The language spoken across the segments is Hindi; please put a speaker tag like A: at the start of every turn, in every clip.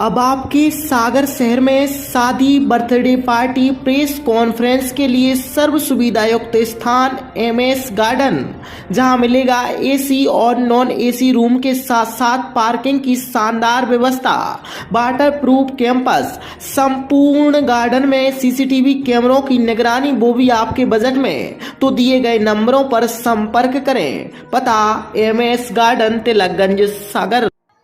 A: अब आपके सागर शहर में शादी, बर्थडे पार्टी, प्रेस कॉन्फ्रेंस के लिए सर्व सुविधा युक्त स्थान एमएस गार्डन, जहां मिलेगा एसी और नॉन एसी रूम के साथ साथ पार्किंग की शानदार व्यवस्था, वाटर प्रूफ कैंपस, संपूर्ण गार्डन में सीसीटीवी कैमरों की निगरानी, वो भी आपके बजट में। तो दिए गए नंबरों पर संपर्क करें। पता एमएस गार्डन, तिलकगंज,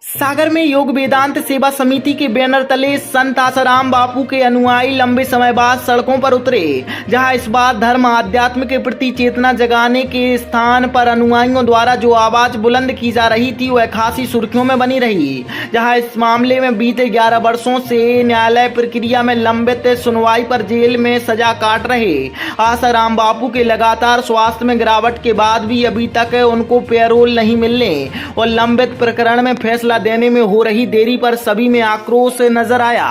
A: सागर में योग वेदांत सेवा समिति के बैनर तले संत आसाराम बापू के अनुयायी लंबे समय बाद सड़कों पर उतरे, जहां इस बार धर्म आध्यात्म के प्रति चेतना जगाने के स्थान पर अनुयायियों द्वारा जो आवाज बुलंद की जा रही थी वह खासी सुर्खियों में बनी रही। जहां इस मामले में बीते 11 वर्षों से न्यायालय प्रक्रिया में लंबित सुनवाई पर जेल में सजा काट रहे आसाराम बापू के लगातार स्वास्थ्य में गिरावट के बाद भी अभी तक उनको पैरोल नहीं मिलने और लंबित प्रकरण में फैसला देने में हो रही देरी पर सभी में आक्रोश नजर आया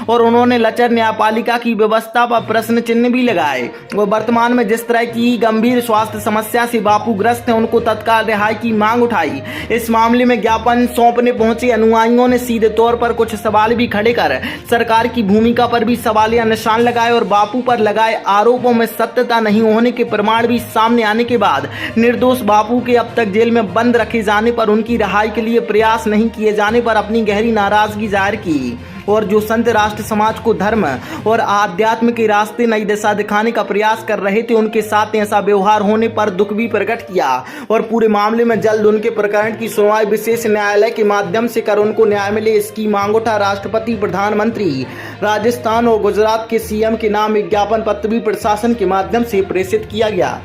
A: और उन्होंने लचर न्यायपालिका की व्यवस्था पर प्रश्न चिन्ह भी लगाए। वो वर्तमान में जिस तरह की गंभीर स्वास्थ्य समस्या से बापू ग्रस्त हैं, उनको तत्काल रिहाई की मांग उठाई। इस मामले में ज्ञापन सौंपने पहुंचे अनुयायियों ने सीधे तौर पर कुछ सवाल भी खड़े कर सरकार की भूमिका पर भी सवालिया निशान लगाए और बापू पर लगाए आरोपों में सत्यता नहीं होने के प्रमाण भी सामने आने के बाद निर्दोष बापू के अब तक जेल में बंद रखे जाने पर उनकी रिहाई के लिए प्रयास नहीं किए जाने पर अपनी गहरी नाराजगी जाहिर की और जो संत राष्ट्र समाज को धर्म और आध्यात्म के रास्ते नई दिशा दिखाने का प्रयास कर रहे थे, उनके साथ ऐसा व्यवहार होने पर दुख भी प्रकट किया और पूरे मामले में जल्द उनके प्रकरण की सुनवाई विशेष न्यायालय के माध्यम से कर उनको न्याय मिले, इसकी मांग उठा राष्ट्रपति, प्रधानमंत्री, राजस्थान और गुजरात के सीएम के नाम विज्ञापन पत्र भी प्रशासन के माध्यम से प्रेषित किया गया।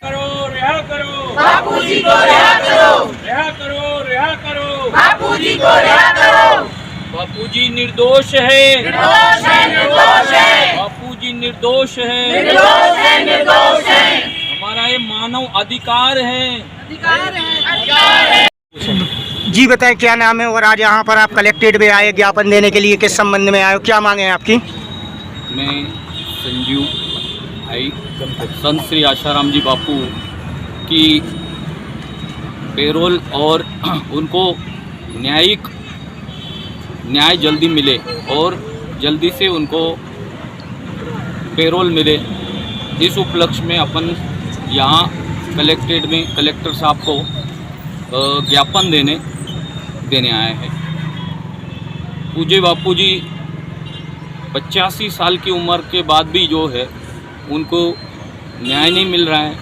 B: रिहा करो
C: बापूजी को, रिहा करो,
B: रिहा करो, रिहा करो
C: बापूजी को, रिहा करो।
B: बापूजी निर्दोष है,
C: निर्दोष है, निर्दोष है,
B: बापूजी निर्दोष है,
C: निर्दोष है, निर्दोष है।
B: हमारा ये मानव अधिकार है,
C: अधिकार है, अधिकार है।
D: जी बताएं क्या नाम है और आज यहाँ पर आप कलेक्ट्रेट में आए ज्ञापन देने के लिए, किस संबंध में आए हो, क्या मांगे हैं आपकी?
B: मैं संजीव भाई संत श्री आसाराम जी बापू की पेरोल और उनको न्याय जल्दी मिले और जल्दी से उनको पेरोल मिले, इस उपलक्ष्य में अपन यहाँ कलेक्ट्रेट में कलेक्टर साहब को ज्ञापन देने आए हैं। पूज्य बापू जी 85 साल की उम्र के बाद भी जो है उनको न्याय नहीं मिल रहा है,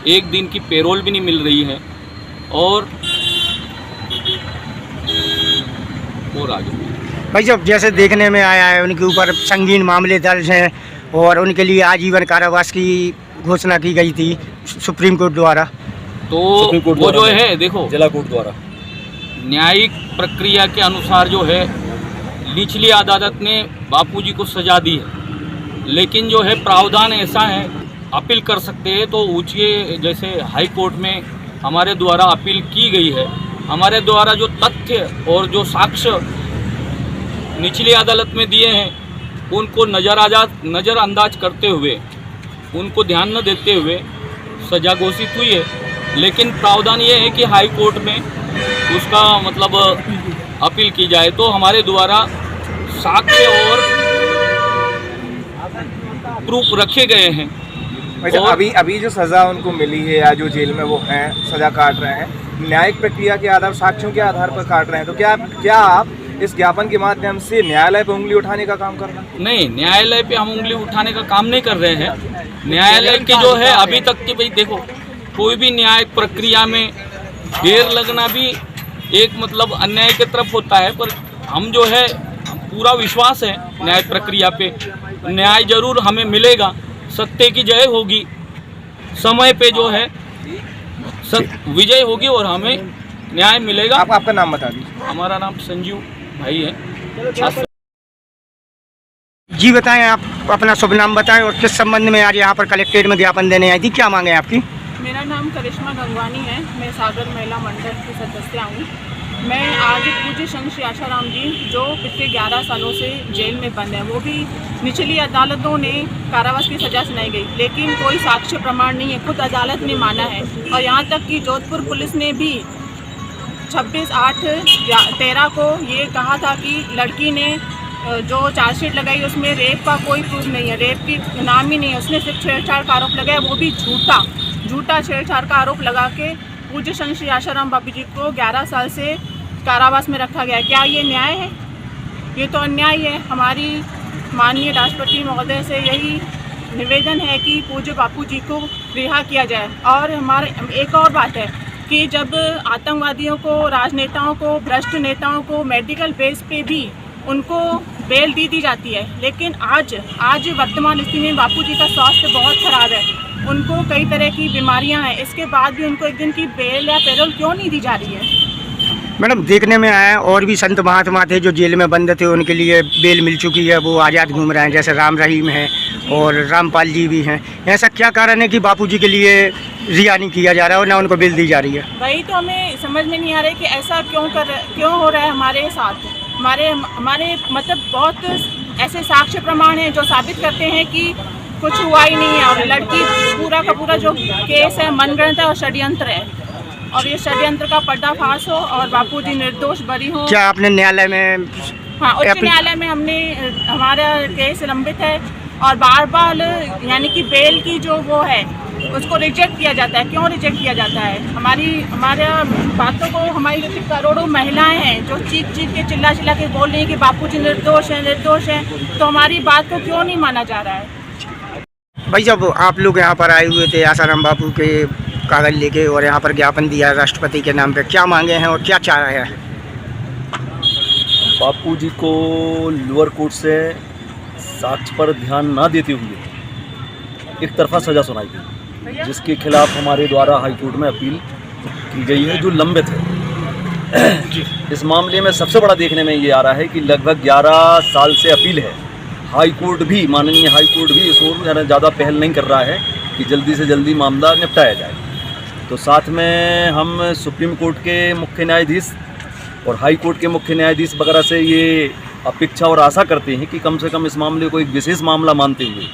B: एक दिन की पेरोल भी नहीं मिल रही है और आगे
D: भाई साहब जैसे देखने में आया है उनके ऊपर संगीन मामले दर्ज हैं और उनके लिए आजीवन कारावास की घोषणा की गई थी सुप्रीम कोर्ट द्वारा।
B: तो वो जो है देखो जिला कोर्ट द्वारा न्यायिक प्रक्रिया के अनुसार जो है निचली अदालत ने बापूजी को सजा दी है, लेकिन जो है प्रावधान ऐसा है अपील कर सकते हैं, तो ऊंचे जैसे हाई कोर्ट में हमारे द्वारा अपील की गई है। हमारे द्वारा जो तथ्य और जो साक्ष्य निचली अदालत में दिए हैं उनको नज़रअंदाज करते हुए, उनको ध्यान न देते हुए सजा घोषित हुई है, लेकिन प्रावधान ये है कि हाई कोर्ट में उसका मतलब अपील की जाए। तो हमारे द्वारा साक्ष्य और प्रूफ रखे गए हैं।
E: और अभी जो सज़ा उनको मिली है या जो जेल में वो हैं सज़ा काट रहे हैं, न्यायिक प्रक्रिया के आधार, साक्ष्यों के आधार पर काट रहे हैं, तो क्या आप इस ज्ञापन के माध्यम से न्यायालय पे उंगली उठाने का काम कर रहे हैं?
B: नहीं, न्यायालय पे हम उंगली उठाने का काम नहीं कर रहे हैं। न्यायालय के जो है अभी तक की, भाई देखो कोई भी न्यायिक प्रक्रिया में देर लगना भी एक मतलब अन्याय की तरफ होता है, पर हम जो है पूरा विश्वास है न्याय प्रक्रिया पे, न्याय जरूर हमें मिलेगा, सत्य की जय होगी, समय पे जो है विजय होगी और हमें न्याय मिलेगा।
E: आपका नाम बता दीजिए।
B: हमारा नाम संजीव भाई है।
D: जी बताएं, आप अपना शुभ नाम बताएं और किस संबंध में आज यहाँ पर कलेक्ट्रेट में ज्ञापन देने आई थी, क्या मांगे हैं आपकी?
F: मेरा नाम करिश्मा गंगवानी है, मैं सागर महिला मंडल की सदस्य हूँ। मैं आज पूज्य संत श्री आसाराम जी जो पिछले 11 सालों से जेल में बंद हैं, वो भी निचली अदालतों ने कारावास की सज़ा सुनाई गई, लेकिन कोई साक्ष्य प्रमाण नहीं है, खुद अदालत ने माना है और यहाँ तक कि जोधपुर पुलिस ने भी 26/8/13 को ये कहा था कि लड़की ने जो चार्जशीट लगाई उसमें रेप का कोई प्रूफ नहीं है, रेप की नाम ही नहीं है, उसने सिर्फ छेड़छाड़ का आरोप लगाया, वो भी झूठा छेड़छाड़ का आरोप लगा के पूज्य संत श्री आशाराम बापू जी को 11 साल से कारावास में रखा गया। क्या ये न्याय है? ये तो अन्याय है। हमारी माननीय राष्ट्रपति महोदय से यही निवेदन है कि पूज्य बापू जी को रिहा किया जाए। और हमारे एक और बात है कि जब आतंकवादियों को, राजनेताओं को, भ्रष्ट नेताओं को मेडिकल बेस पे भी उनको बेल दी जाती है, लेकिन आज वर्तमान स्थिति में बापू जी का स्वास्थ्य बहुत खराब है, उनको कई तरह की बीमारियां हैं, इसके बाद भी उनको एक दिन की बेल या पैरोल क्यों नहीं दी जा रही है?
D: मैडम, देखने में आया और भी संत महात्मा थे जो जेल में बंद थे, उनके लिए बेल मिल चुकी है, वो आज़ाद घूम रहे हैं, जैसे राम रहीम हैं और रामपाल जी भी हैं। ऐसा क्या कारण है कि बापूजी के लिए रिहा नहीं किया जा रहा है और ना उनको बेल दी जा रही है?
F: वही तो हमें समझ में नहीं आ रहा है कि ऐसा क्यों हो रहा है हमारे साथ। हमारे मतलब बहुत ऐसे साक्ष्य प्रमाण हैं जो साबित करते हैं कि कुछ हुआ ही नहीं है, और लड़की पूरा का पूरा जो केस है मनगढ़ंत है और षड्यंत्र है, और ये षड्यंत्र का पर्दाफाश हो और बापूजी निर्दोष बरी हो।
D: क्या आपने न्यायालय में?
F: हाँ, उच्च न्यायालय में हमारा केस लंबित है और बार यानी कि बेल की जो वो है उसको रिजेक्ट किया जाता है। क्यों रिजेक्ट किया जाता है? हमारे बातों को हमारी करोड़ों महिलाएं हैं जो चीख के चिल्ला के बोल रही हैं कि बापूजी निर्दोष हैं, तो हमारी बात को क्यों नहीं माना जा रहा है?
D: भाई, जब आप लोग यहाँ पर आए हुए थे आसाराम बापू के कागज लेके और यहाँ पर ज्ञापन दिया राष्ट्रपति के नाम पे, क्या मांगे हैं और क्या चाह रहे हैं?
G: बापू जी को लोअर कोर्ट से साक्ष्य पर ध्यान ना देते हुए एक तरफा सज़ा सुनाई गई, जिसके खिलाफ हमारे द्वारा हाई कोर्ट में अपील की गई है जो लंबित है। इस मामले में सबसे बड़ा देखने में ये आ रहा है कि लगभग 11 साल से अपील है। हाई कोर्ट भी, माननीय हाई कोर्ट भी इस ओर ज़्यादा पहल नहीं कर रहा है कि जल्दी से जल्दी मामला निपटाया जाए। तो साथ में हम सुप्रीम कोर्ट के मुख्य न्यायाधीश और हाई कोर्ट के मुख्य न्यायाधीश वगैरह से ये अपेक्षा और आशा करते हैं कि कम से कम इस मामले को एक विशेष मामला मानते हुए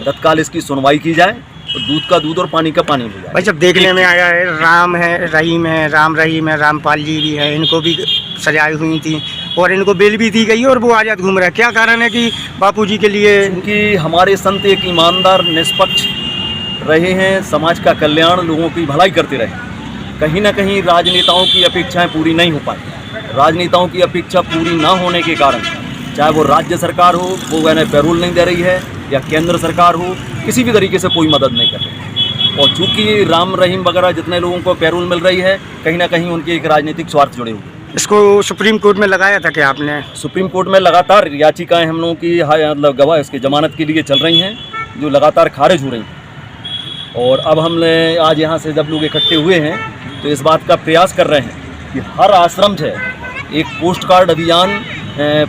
G: तत्काल इसकी सुनवाई की जाए और दूध का दूध और पानी का पानी मिल जाए।
D: भाई, जब देखने में आया है राम है, रहीम है, राम रहीम है, रामपाल जी भी हैं, इनको भी सजाई हुई थी और इनको बेल भी दी गई और वो आज़ाद घूम रहे हैं। क्या कारण है कि बापूजी के लिए?
G: क्योंकि हमारे संत एक ईमानदार, निष्पक्ष रहे हैं, समाज का कल्याण, लोगों की भलाई करते रहे। कहीं ना कहीं राजनेताओं की अपेक्षाएं पूरी नहीं हो पाई। राजनेताओं की अपेक्षा पूरी ना होने के कारण चाहे वो राज्य सरकार हो, वो पैरोल नहीं दे रही है, या केंद्र सरकार हो, किसी भी तरीके से कोई मदद नहीं कर रही। और चूँकि राम रहीम वगैरह जितने लोगों को पैरोल मिल रही है, कहीं ना कहीं उनके एक राजनीतिक स्वार्थ जुड़े हुए।
D: इसको सुप्रीम कोर्ट में लगाया था क्या आपने?
G: सुप्रीम कोर्ट में लगातार याचिकाएं हम लोगों की मतलब गवाह इसके जमानत के लिए चल रही हैं, जो लगातार खारिज हो रही हैं। और अब हमने आज यहाँ से जब लोग इकट्ठे हुए हैं तो इस बात का प्रयास कर रहे हैं कि हर आश्रम से एक पोस्ट कार्ड अभियान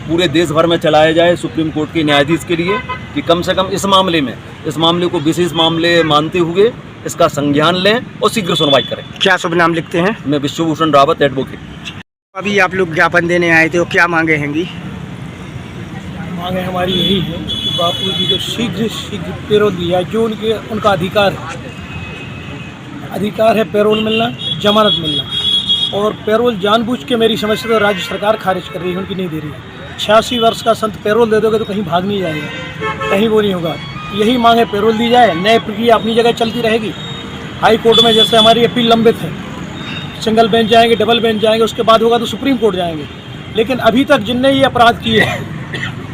G: पूरे देश भर में चलाया जाए सुप्रीम कोर्ट के न्यायाधीश के लिए, कि कम से कम इस मामले को विशेष मामले मानते हुए इसका संज्ञान लें और शीघ्र सुनवाई करें।
D: क्या शुभ नाम लिखते हैं?
G: मैं विश्वभूषण रावत, एडवोकेट।
D: अभी आप लोग ज्ञापन देने आए थे, वो क्या मांगे हैंगी?
H: मांगे हमारी यही है कि बापू जी को शीघ्र पैरोल दिया, जो उनका अधिकार है पैरोल मिलना, जमानत मिलना। और पैरोल जानबूझ के मेरी समझ से तो राज्य सरकार खारिज कर रही है, उनकी नहीं दे रही है। 86 वर्ष का संत पैरोल दे दोगे तो कहीं भाग नहीं जाएगा, कहीं वो नहीं होगा। यही मांग है, पैरोल दी जाए, नए प्रक्रिया अपनी जगह चलती रहेगी। हाई कोर्ट में जैसे हमारी अपील लंबित है, सिंगल बेंच जाएंगे, डबल बेंच जाएंगे, उसके बाद होगा तो सुप्रीम कोर्ट जाएंगे। लेकिन अभी तक जिनने ये अपराध किए हैं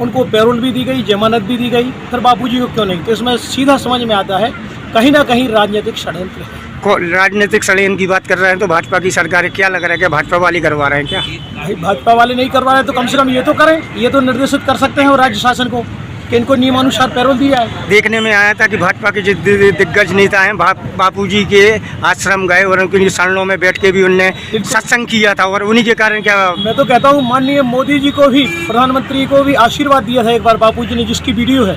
H: उनको पैरोल भी दी गई, जमानत भी दी गई, फिर बापूजी को क्यों नहीं? तो इसमें सीधा समझ में आता है कहीं ना कहीं राजनीतिक षड्यंत्र है।
D: राजनीतिक षड्यंत्र की बात कर रहे हैं तो भाजपा की सरकार, क्या लग रहा है कि भाजपा वाले करवा रहे हैं क्या?
H: भाई, भाजपा वाले नहीं करवा रहे तो कम से कम ये तो करें, ये तो निर्देशित कर सकते हैं राज्य शासन को कि इनको नियमानुसार पैरोल दिया है।
D: देखने में आया था कि भाजपा के जो दिग्गज नेता हैं बापूजी के आश्रम गए और उनकी शरणों में बैठ के भी उनने सत्संग किया था, और उन्हीं के कारण क्या? मैं
H: तो कहता हूँ माननीय मोदी जी को भी, प्रधानमंत्री को भी आशीर्वाद दिया था एक बार बापूजी ने, जिसकी वीडियो है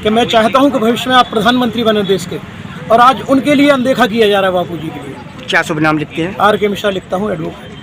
H: कि मैं चाहता हूँ कि भविष्य में आप प्रधानमंत्री बने देश के, और आज उनके लिए अनदेखा किया जा रहा है बापूजी के लिए।
D: क्या शुभ नाम लिखते हैं?
H: आर के मिश्रा लिखता हूँ, एडवोकेट।